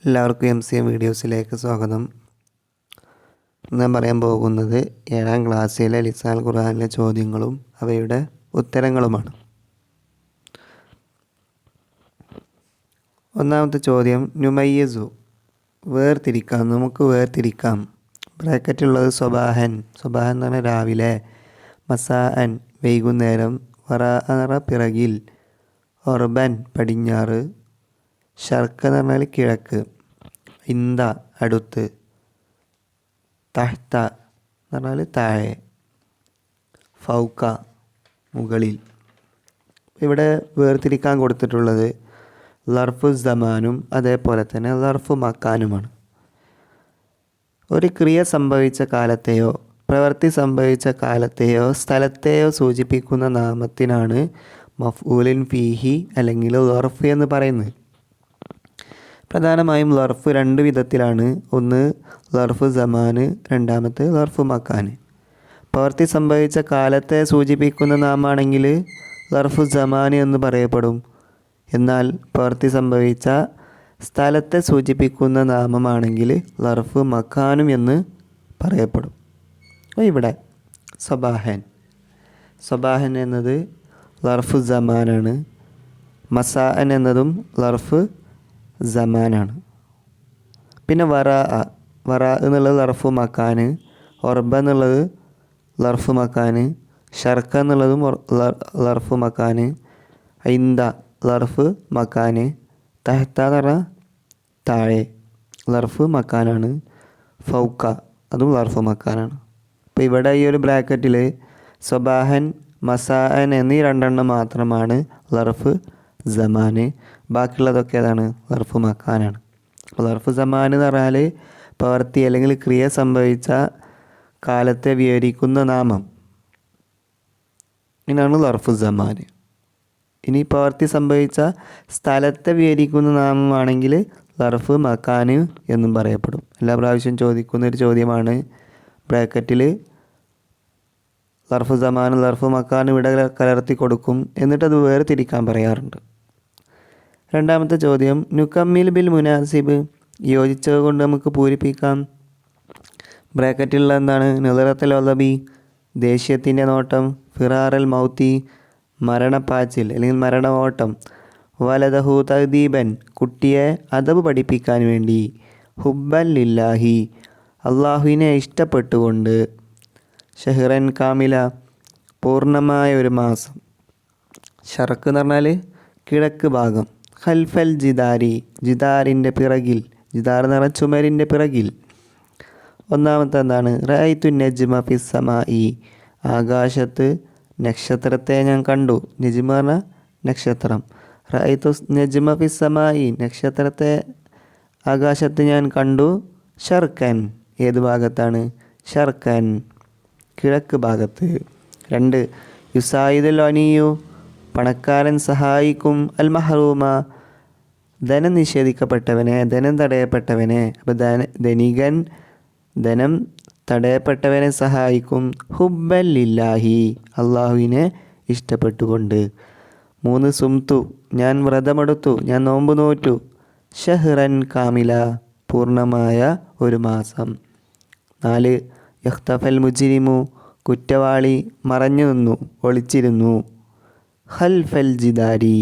എല്ലാവർക്കും MCM വീഡിയോസിലേക്ക് സ്വാഗതം. ഞാൻ പറയാൻ പോകുന്നത് 7ാം ക്ലാസ്സിലെ ലിസാനുൽ ഖുർആനിലെ ചോദ്യങ്ങളും അവയുടെ ഉത്തരങ്ങളുമാണ്. ഒന്നാമത്തെ ചോദ്യം, നുമയ്യിസു വേർതിരിക്കാം, നമുക്ക് വേർതിരിക്കാം. ബ്രാക്കറ്റുള്ളത് സ്വബാഹൻ, സ്വബാഹൻ എന്ന് പറഞ്ഞാൽ രാവിലെ, മസാഅൻ വൈകുന്നേരം, വറാഅ പിറകിൽ, ഒർബൻ പടിഞ്ഞാറ്, ഷർക്ക് എന്ന് പറഞ്ഞാൽ കിഴക്ക്, ഇന്ത അടുത്ത്, തഹ്ത എന്ന് പറഞ്ഞാൽ താഴെ, ഫൗക്ക മുകളിൽ. ഇവിടെ വേർതിരിക്കാൻ കൊടുത്തിട്ടുള്ളത് ലർഫു സമാനും അതേപോലെ തന്നെ ലർഫു മക്കാനുമാണ്. ഒരു ക്രിയ സംഭവിച്ച കാലത്തെയോ പ്രവൃത്തി സംഭവിച്ച കാലത്തെയോ സ്ഥലത്തെയോ സൂചിപ്പിക്കുന്ന നാമത്തിനാണ് മഫ്ഊലിൻ ഫീഹി അല്ലെങ്കിൽ ലർഫ് എന്ന് പറയുന്നത്. പ്രധാനമായും ലർഫ് രണ്ട് വിധത്തിലാണ്. ഒന്ന് ലർഫു സമാന്, രണ്ടാമത്തെ ലർഫു മക്കാന്. പ്രവൃത്തി സംഭവിച്ച കാലത്തെ സൂചിപ്പിക്കുന്ന നാമാണെങ്കിൽ ലർഫു സമാന് എന്ന് പറയപ്പെടും. എന്നാൽ പ്രവൃത്തി സംഭവിച്ച സ്ഥലത്തെ സൂചിപ്പിക്കുന്ന നാമമാണെങ്കിൽ ലർഫു മക്കാനും എന്ന് പറയപ്പെടും. അപ്പോൾ ഇവിടെ സ്വബാഹൻ, സ്വബാഹൻ എന്നത് ലർഫു സമാനാണ്. മസാഅൻ എന്നതും ലർഫ് സമാനാണ്. പിന്നെ വറാ എന്നുള്ളത് ലർഫു മക്കാന്, ഒർബ എന്നുള്ളത് ലർഫു മക്കാന്, ഷർക്ക എന്നുള്ളതും ലർഫു മക്കാന്, ഇന്ത ലർഫ് മക്കാന്, തഹ്ത എന്ന് പറഞ്ഞാൽ താഴെ ലർഫ് മക്കാനാണ്, ഫൗക്ക അതും ലർഫു മക്കാനാണ്. അപ്പോൾ ഇവിടെ ഈ ഒരു ബ്രാക്കറ്റിൽ സ്വബാഹൻ, മസാഅൻ എന്നീ രണ്ടെണ്ണം മാത്രമാണ് ലർഫ് സമാന്. ബാക്കിയുള്ളതൊക്കെ ഏതാണ്? ലർഫു മക്കാനാണ്. അപ്പോൾ ലർഫു സമാൻ എന്ന് പറഞ്ഞാൽ പ്രവൃത്തി അല്ലെങ്കിൽ ക്രിയ സംഭവിച്ച കാലത്തെ വിവരിക്കുന്ന നാമം, ഇതിനാണ് ലർഫു സമാൻ. ഇനി പ്രവൃത്തി സംഭവിച്ച സ്ഥലത്തെ വിവരിക്കുന്ന നാമമാണെങ്കിൽ ലർഫ് മക്കാന് എന്നും പറയപ്പെടും. എല്ലാ പ്രാവശ്യം ചോദിക്കുന്ന ഒരു ചോദ്യമാണ്. ബ്രാക്കറ്റിൽ ലർഫു സമാൻ ലർഫു മക്കാന് ഇവിടെ കലർത്തി കൊടുക്കും, എന്നിട്ടത് വേർതിരിക്കാൻ പറയാറുണ്ട്. രണ്ടാമത്തെ ചോദ്യം, നുക്കമ്മിൽ ബിൽ മുനാസിബ് യോജിച്ചത് കൊണ്ട് നമുക്ക് പൂരിപ്പിക്കാം. ബ്രാക്കറ്റിലുള്ള എന്താണ്? നിളറത്തൽ ഒലബി ദേഷ്യത്തിൻ്റെ നോട്ടം, ഫിറാറൽ മൗത്തി മരണപ്പാച്ചിൽ അല്ലെങ്കിൽ മരണ ഓട്ടം, വലദഹു തദീബൻ കുട്ടിയെ അദബ് പഠിപ്പിക്കാൻ വേണ്ടി, ഹുബ്ബൻ ലില്ലാഹി അള്ളാഹുവിനെ ഇഷ്ടപ്പെട്ടുകൊണ്ട്, ഷഹ്റൻ കാമില പൂർണ്ണമായ ഒരു മാസം, ഷർക്ക് എന്ന് പറഞ്ഞാൽ കിഴക്ക് ഭാഗം, ഖൽഫൽ ജിദാരി ജിദാറിൻ്റെ പിറകിൽ, ജിദാർ എന്ന് പറഞ്ഞാൽ ചുമരിൻ്റെ പിറകിൽ. ഒന്നാമത്തെ എന്താണ്? റഅയ്തു നജ്മ ഫിസ് സമായി ആകാശത്ത് നക്ഷത്രത്തെ ഞാൻ കണ്ടു. നജ്മ പറഞ്ഞാൽ നക്ഷത്രം. റഅയ്തു നജ്മ ഫിസ് സമായി നക്ഷത്രത്തെ ആകാശത്ത് ഞാൻ കണ്ടു. ഷർക്കൻ ഏത് ഭാഗത്താണ്? ഷർക്കൻ കിഴക്ക് ഭാഗത്ത്. 2 യുസായിദുൽ അനിയു പണക്കാരൻ സഹായിക്കും അൽ മഹറൂമ ധനം നിഷേധിക്കപ്പെട്ടവനെ, ധനം തടയപ്പെട്ടവനെ. അപ്പോൾ ധനികൻ ധനം തടയപ്പെട്ടവനെ സഹായിക്കും. ഹുബ്ബൻ ലില്ലാഹി അള്ളാഹുവിനെ ഇഷ്ടപ്പെട്ടുകൊണ്ട്. 3 സുംതു ഞാൻ വ്രതമെടുത്തു, ഞാൻ നോമ്പ് നോറ്റു. ഷഹ്റൻ കാമില പൂർണ്ണമായ ഒരു മാസം. 4 യഖ്തഫൽ മുജ്രിമു കുറ്റവാളി മറഞ്ഞു നിന്നു, ഒളിച്ചിരുന്നു. ഖൽഫൽ ജിദാരി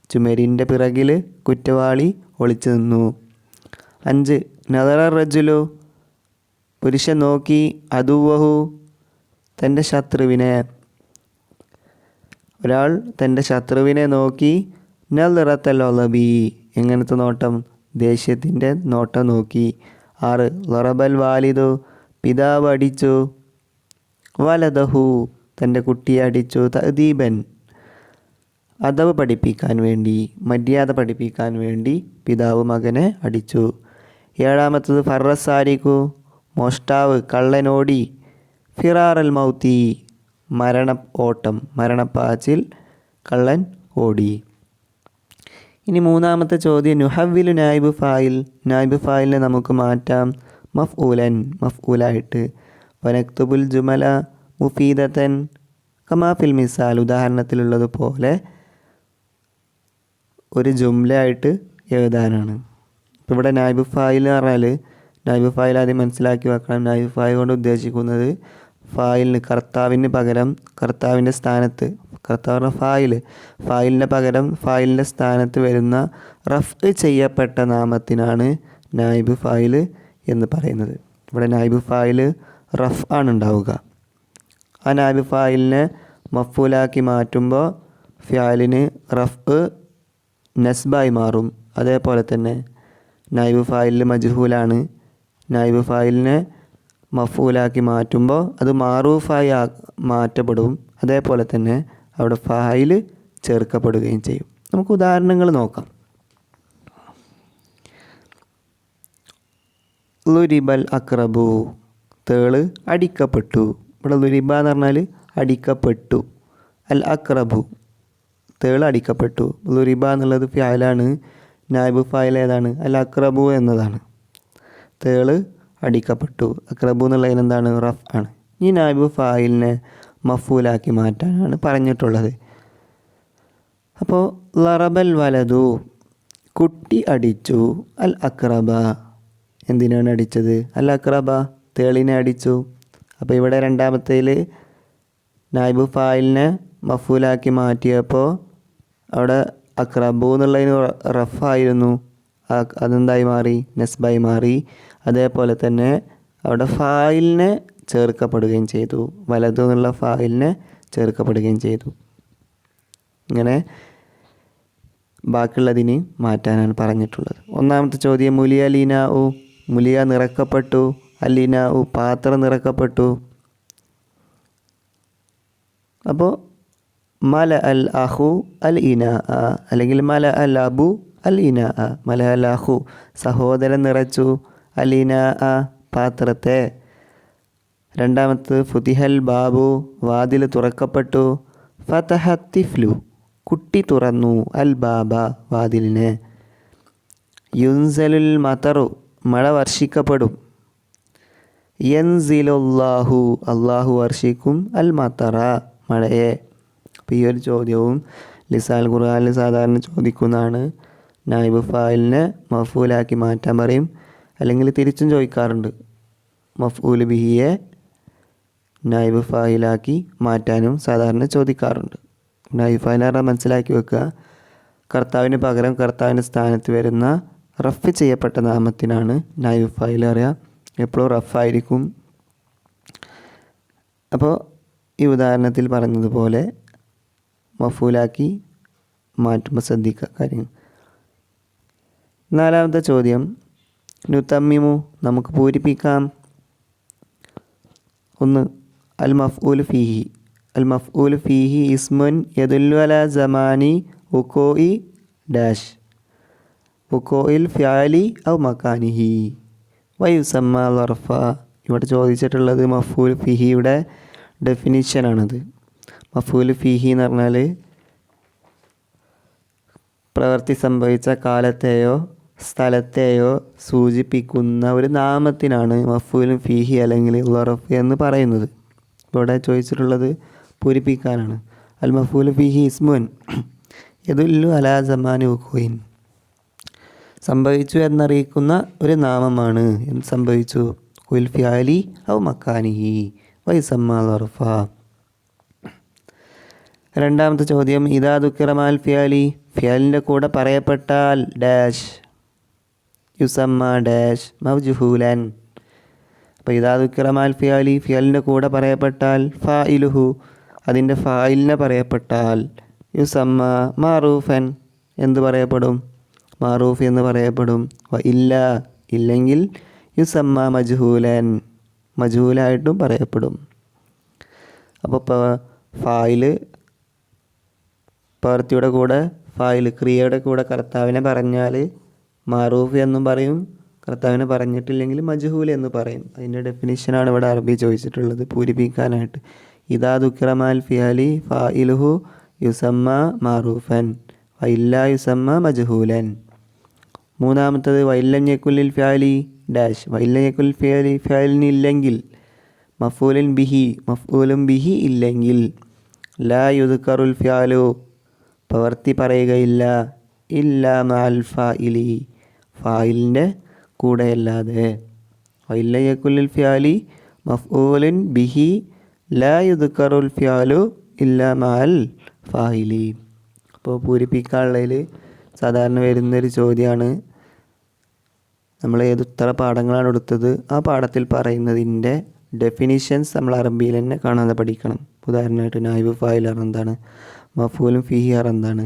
ചുമരിൻ്റെ പിറകിൽ കുറ്റവാളി ഒളിച്ചു നിന്നു. 5 നദറ റജുലു പുരുഷൻ നോക്കി, അദുവഹു തൻ്റെ ശത്രുവിനെ, ഒരാൾ തൻ്റെ ശത്രുവിനെ നോക്കി. നദറത്തൽ ഒലബി എങ്ങനത്തെ നോട്ടം? ദേഷ്യത്തിൻ്റെ നോട്ടം നോക്കി. 6 ലറബൽ വാലിദു പിതാവ് അടിച്ചു. വലദഹു തൻ്റെ കുട്ടിയെ അടിച്ചു. തഅദീബൻ അദബ് പഠിപ്പിക്കാൻ വേണ്ടി, മര്യാദ പഠിപ്പിക്കാൻ വേണ്ടി പിതാവ് മകനെ അടിച്ചു. 7 ഫറസാരിക്കു മോഷ്ടാവ് കള്ളനോടി. ഫിറാറൽ മൗത്തി മരണ ഓട്ടം, മരണപ്പാച്ചിൽ കള്ളൻ ഓടി. ഇനി 3ാമത്തെ ചോദ്യം, നുഹവ്വിലു നായിബ് ഫായിൽ നായിബ് ഫായിലിനെ നമുക്ക് മാറ്റാം മഫ്ഊലൻ മഫ്ഊലായിട്ട്. വനക്തുബുൽ ജുമല മുഫീദത്തൻ കമാഫിൽ മിസാൽ ഉദാഹരണത്തിലുള്ളതുപോലെ ഒരു ജുംല ആയിട്ട് എഴുതാനാണ്. ഇപ്പോൾ ഇവിടെ നായിബ് ഫായിൽ എന്ന് പറഞ്ഞാൽ നായിബ് ഫായിൽ ആദ്യം മനസ്സിലാക്കി വെക്കണം. നായിബ് ഫായിൽ കൊണ്ട് ഉദ്ദേശിക്കുന്നത് ഫായിലിന് കർത്താവിന് പകരം കർത്താവിൻ്റെ സ്ഥാനത്ത്, കർത്താവ് പറഞ്ഞ ഫായിലിൻ്റെ പകരം ഫായിലിൻ്റെ സ്ഥാനത്ത് വരുന്ന റഫ് ചെയ്യപ്പെട്ട നാമത്തിനാണ് നായിബ് ഫായിൽ എന്ന് പറയുന്നത്. ഇവിടെ നായിബ് ഫായിൽ റഫ് ആണ് ഉണ്ടാവുക. ആ നായിബ് ഫായിലിനെ മഫ്ഊലാക്കി മാറ്റുമ്പോൾ ഫിയാലിന് റഫ് നസ്ബായി മാറും. അതേപോലെ തന്നെ നായിബ് ഫായിലിൽ മജ്ഹൂലാണ്. നായിബ് ഫായിലിനെ മഫ്ഊലാക്കി മാറ്റുമ്പോൾ അത് മാറൂഫായി മാറ്റപ്പെടും. അതേപോലെ തന്നെ അവിടെ ഫായിൽ ചേർക്കപ്പെടുകയും ചെയ്യും. നമുക്ക് ഉദാഹരണങ്ങൾ നോക്കാം. ലുരിബൽ അക്രബു, തേള് അടിക്കപ്പെട്ടു. ഇവിടെ ലുരിബ എന്ന് പറഞ്ഞാൽ അടിക്കപ്പെട്ടു. അൽ അക്രബു, തേള് അടിക്കപ്പെട്ടു. ലുരിബ എന്നുള്ളത് ഫിയാലാണ്. നായിബ് ഫായിൽ ഏതാണ്? അൽ അക്രബു എന്നതാണ്. തേള് അടിക്കപ്പെട്ടു. അക്രബു എന്നുള്ളതിന് എന്താണ്? റഫ് ആണ്. ഈ നായിബ് ഫായിലിനെ മഫ്ഊലാക്കി മാറ്റാനാണ് പറഞ്ഞിട്ടുള്ളത്. അപ്പോൾ ലറബൽ വലതു, കുട്ടി അടിച്ചു. അൽ അക്രബ, എന്തിനാണ് അടിച്ചത്? അൽ അക്രബ, തേളിനെ അടിച്ചു. അപ്പോൾ ഇവിടെ രണ്ടാമത്തേൽ നായിബ് ഫായിലിനെ മഫ്ഊലാക്കി മാറ്റിയപ്പോൾ അവിടെ അക്രബു എന്നുള്ളതിന് റഫായിരുന്നു. അതെന്തായി മാറി? നസ്ബായി മാറി. അതേപോലെ തന്നെ അവിടെ ഫായിലിനെ ചേർക്കപ്പെടുകയും ചെയ്തു. വലതു എന്നുള്ള ഫായിലിനെ ചേർക്കപ്പെടുകയും ചെയ്തു. ഇങ്ങനെ ബാക്കിയുള്ളതിന് മാറ്റാനാണ് പറഞ്ഞിട്ടുള്ളത്. ഒന്നാമത്തെ ചോദ്യം മുലിയ ലീനാഉ, മുലിയ നിറക്കപ്പെട്ടു. അല്ലീനാഉ, പാത്രം നിറക്കപ്പെട്ടു. അപ്പോൾ മല അൽ അഹു അൽ ഇനാ, അല്ലെങ്കിൽ മല അൽ അബു അൽ ഇനാ. മല അൽ അഹു, സഹോദരൻ നിറച്ചു. അൽ ഇനാ, പാത്രത്തെ. രണ്ടാമത് ഫുതിഹൽ ബാബു, വാതിൽ തുറക്കപ്പെട്ടു. ഫതഹത്തിഫ്ലു, കുട്ടി തുറന്നു. അൽ ബാബ, വാതിലിനെ. യുൻസലുൽ മതറു, മഴ വർഷിക്കപ്പെടും. യൻസിലുല്ലാഹു, അള്ളാഹു വർഷിക്കും. അൽ മതറ, മഴയെ. അപ്പോൾ ഈ ഒരു ചോദ്യവും ലിസാൽ ഖുർആനിൽ സാധാരണ ചോദിക്കുന്നതാണ്. നായിബ് ഫായിലിനെ മഫ്ഊലാക്കി മാറ്റാൻ പറയും. അല്ലെങ്കിൽ തിരിച്ചും ചോദിക്കാറുണ്ട്. മഫ്ഊൽ ബിഹിയെ നായിബ് ഫായിലാക്കി മാറ്റാനും സാധാരണ ചോദിക്കാറുണ്ട്. നായിബ് ഫായിൽ മനസ്സിലാക്കി വെക്കുക, കർത്താവിന് പകരം കർത്താവിൻ്റെ സ്ഥാനത്ത് വരുന്ന റഫ് ചെയ്യപ്പെട്ട നാമത്തിനാണ് നായിബ് ഫായിൽ അറിയാം. എപ്പോഴും റഫായിരിക്കും. അപ്പോൾ ഈ ഉദാഹരണത്തിൽ പറഞ്ഞതുപോലെ മഫ്ഊലാക്കി മാറ്റുമ്പോൾ ശ്രദ്ധിക്കുക കാര്യങ്ങൾ. നാലാമത്തെ ചോദ്യം നുതമ്മിമു, നമുക്ക് പൂരിപ്പിക്കാം. ഒന്ന് അൽ മഫ്ഊൽ ഫീഹി. അൽ മഫ്ഊൽ ഫീഹി ഇസ്മുൻ യദുല്ലു അലാ സമാനി വുഖൂഇ ഡാഷ് വുഖൂഇൽ ഫിഅലി ഔ മക്കാനിഹി വയുസമ്മ ളർഫ. ഇവിടെ ചോദിച്ചിട്ടുള്ളത് മഫ്ഊൽ ഫീഹിയുടെ ഡെഫിനിഷനാണത്. മഫ്ഊൽ ഫീഹി എന്ന് പറഞ്ഞാൽ പ്രവൃത്തി സംഭവിച്ച കാലത്തെയോ സ്ഥലത്തെയോ സൂചിപ്പിക്കുന്ന ഒരു നാമത്തിനാണ് മഫ്ഊൽ ഫീഹി അല്ലെങ്കിൽ ളർഫ് എന്ന് പറയുന്നത്. ഇവിടെ ചോദിച്ചിട്ടുള്ളത് പൂരിപ്പിക്കാനാണ്. അൽ മഫ്ഊൽ ഫീഹി ഇസ്മുൻ യദുല്ലു അലാ സമാനി വുഖൂഇൻ, സംഭവിച്ചു എന്നറിയിക്കുന്ന ഒരു നാമമാണ്. എന്ത് സംഭവിച്ചു? വുൽ ഫിഅലി ഔ മക്കാനിഹി വയുസമ്മ ളർഫ. രണ്ടാമത്തെ ചോദ്യം ഇദാ ദുക്കിറ മഅൽ ഫിഅലി, ഫിഅലിൻ്റെ കൂടെ പറയപ്പെട്ടാൽ ഡാഷ് യുസമ്മ ഡാഷ് മവ്ജൂഹൂലൻ. അപ്പോൾ ഇദാ ദുക്കിറ മഅൽ ഫിഅലി, ഫിഅലിൻ്റെ കൂടെ പറയപ്പെട്ടാൽ ഫായിലുഹു, അതിൻ്റെ ഫായിലിനെ പറയപ്പെട്ടാൽ യുസമ്മ മാറൂഫൻ, എന്ത് പറയപ്പെടും? മാറൂഫ് എന്ന് പറയപ്പെടും. ഇല്ല, ഇല്ലെങ്കിൽ യുസമ്മ മജ്ഹൂലൻ, മജ്ഹൂലായിട്ടും പറയപ്പെടും. അപ്പോൾ ഫായില് പ്രവൃത്തിയുടെ കൂടെ ഫായിൽ ക്രിയയുടെ കൂടെ കർത്താവിനെ പറഞ്ഞാൽ മാറൂഫ് എന്നും പറയും. കർത്താവിനെ പറഞ്ഞിട്ടില്ലെങ്കിൽ മജ്ഹൂൽ എന്ന് പറയും. അതിൻ്റെ ഡെഫിനിഷനാണ് ഇവിടെ അറബി ചോദിച്ചിട്ടുള്ളത് പൂരിപ്പിക്കാനായിട്ട്. ഇദാ ദുക്കിറ മഅൽ ഫിഅലി ഫായിലുഹു യുസമ്മ മാറൂഫൻ വഇല്ലാ യുസമ്മ മജ്ഹൂലൻ. മൂന്നാമത്തത് വഇല്ലം യകുലിൽ ഫിഅലി ഡാഷ്, വഇല്ലം യകുൽ ഫിഅലി, ഫിഅലിന് ഇല്ലെങ്കിൽ മഫ്ഊലുൻ ബിഹി, മഫ്ഊലും ബിഹി ഇല്ലെങ്കിൽ ലാ യുദ്കറുൽ ഫിഅലു, പ്രവൃത്തി പറയുകയില്ല. ഇല്ലാ മഅൽ ഫായിലി, ഫായിലിൻ്റെ കൂടെയല്ലാതെ. വഇല്ല യകുലിൽ ഫിയാലി മഫ്ഊലുൻ ബിഹി ലാ യുദ്കറുൽ ഫിയാലു ഇല്ലാ മഅൽ ഫായിലി. അപ്പോൾ പൂരിപ്പിക്കാനുള്ളതിൽ സാധാരണ വരുന്നൊരു ചോദ്യമാണ്, നമ്മൾ ഏത് ഉത്തര പാഠങ്ങളാണ് എടുത്തത് ആ പാഠത്തിൽ പറയുന്നതിൻ്റെ ഡെഫിനിഷൻസ് നമ്മൾ അറബിയിൽ തന്നെ കാണാതെ പഠിക്കണം. ഉദാഹരണമായിട്ട് നായിബ് ഫായിൽ എന്താണ്, മഫൂലും ഫിഹി എന്താണ്,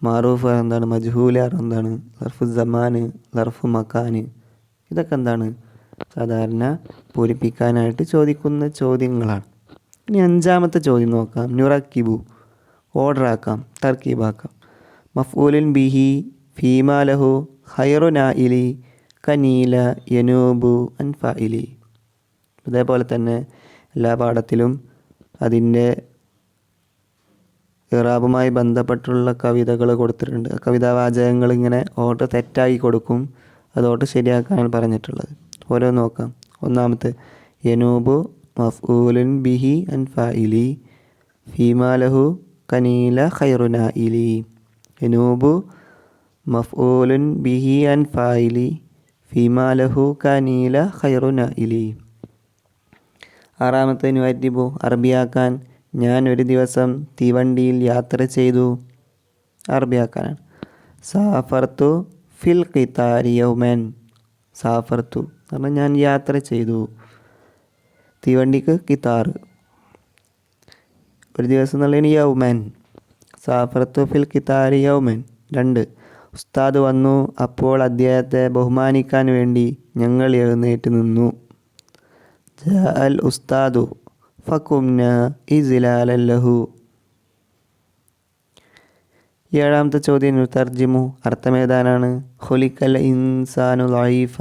മാറൂഫ് എന്താണ്, മജ്ഹൂൽ എന്താണ്, ലർഫു സമാന്, ലർഫു മക്കാന്, ഇതൊക്കെ എന്താണ് സാധാരണ പൂരിപ്പിക്കാനായിട്ട് ചോദിക്കുന്ന ചോദ്യങ്ങളാണ്. ഇനി അഞ്ചാമത്തെ ചോദ്യം നോക്കാം. നുറക്കിബു, ഓർഡറാക്കാം, തർക്കീബാക്കാം. മഫ്ഊലുൻ ബിഹി ഫീമാ ലഹു ഖൈറു നായിലി കനീല യനൂബു അൻ ഫായിലി. അതേപോലെ തന്നെ എല്ലാ പാഠത്തിലും അതിൻ്റെ ഇറാബുമായി ബന്ധപ്പെട്ടുള്ള കവിതകൾ കൊടുത്തിട്ടുണ്ട്. കവിതാവാചകങ്ങൾ ഇങ്ങനെ ഓർഡർ തെറ്റായി കൊടുക്കും, അത് ഓർഡർ ശരിയാക്കാനാണ് പറഞ്ഞിട്ടുള്ളത്. ഓരോ നോക്കാം. ഒന്നാമത്തെ യനൂബു മഫ്ഊലുൻ ബിഹി അൻ ഫായിലി ഫീമാ ലഹു കനീല ഖൈറു നായിലി. യനൂബു മഫ്ഊലുൻ ബിഹി അൻ ഫായിലി ഫീമാ ലഹു കനീല ഖൈറു നായിലി. ആറാമത്തെ നുഅദ്ദിബു, അറബിയാക്കാൻ. ഞാൻ ഒരു ദിവസം തീവണ്ടിയിൽ യാത്ര ചെയ്തു. അറബിയാക്കാനാണ്. സാഫർതു ഫിൽ ഖിതാരി യൗമൻ. സാഫർതു എന്ന് പറഞ്ഞാൽ ഞാൻ യാത്ര ചെയ്തു. തീവണ്ടിക്ക് കിതാർ, ഒരു ദിവസം എന്നുള്ളതിന് യൗമൻ. സാഫർതു ഫിൽ ഖിതാരി യൗമൻ. 2, ഉസ്താദ് വന്നു, അപ്പോൾ അദ്ദേഹത്തെ ബഹുമാനിക്കാൻ വേണ്ടി ഞങ്ങൾ എഴുന്നേറ്റ് നിന്നു. ജാ അൽ ഉസ്താദു ഫകുംന ഇസ്ലാലൻ ലഹു. 7ാമത്തെ ചോദ്യം തർജിമു, അർത്ഥമേതാനാണ്. ഖുലിഖൽ ഇൻസാനു ലഈഫ,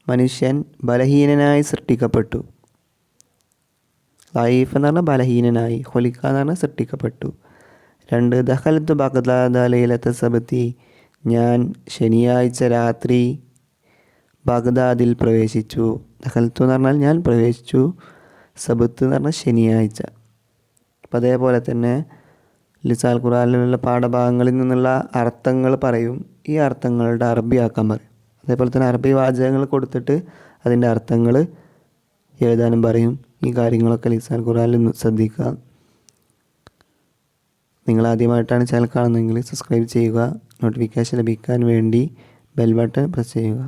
മനുഷ്യൻ ബലഹീനനായി സൃഷ്ടിക്കപ്പെട്ടു. ലഈഫ് എന്ന് പറഞ്ഞാൽ ബലഹീനനായി, ഖുലിഖ എന്ന് പറഞ്ഞാൽ സൃഷ്ടിക്കപ്പെട്ടു. 2, ദഖൽതു ബഗ്ദാദ ലൈലത സബ്തി, ഞാൻ ശനിയാഴ്ച രാത്രി ബഗ്ദാദിൽ പ്രവേശിച്ചു. ദഖൽതു എന്ന് പറഞ്ഞാൽ ഞാൻ പ്രവേശിച്ചു, സബ്ത്ത് എന്ന് പറഞ്ഞാൽ ശനിയാഴ്ച. അപ്പം അതേപോലെ തന്നെ ലിസാൽ ഖുർആനിലുള്ള പാഠഭാഗങ്ങളിൽ നിന്നുള്ള അർത്ഥങ്ങൾ പറയും, ഈ അർത്ഥങ്ങളുടെ അറബിയാക്കാൻ പറയും. അതേപോലെ തന്നെ അറബി വാചകങ്ങൾ കൊടുത്തിട്ട് അതിൻ്റെ അർത്ഥങ്ങൾ എഴുതാനും പറയും. ഈ കാര്യങ്ങളൊക്കെ ലിസാൽ ഖുർആനിൽ ശ്രദ്ധിക്കുക. നിങ്ങൾ ആദ്യമായിട്ടാണ് ചാനൽ കാണുന്നതെങ്കിൽ സബ്സ്ക്രൈബ് ചെയ്യുക. നോട്ടിഫിക്കേഷൻ ലഭിക്കാൻ വേണ്ടി ബെൽ ബട്ടൺ പ്രസ് ചെയ്യുക.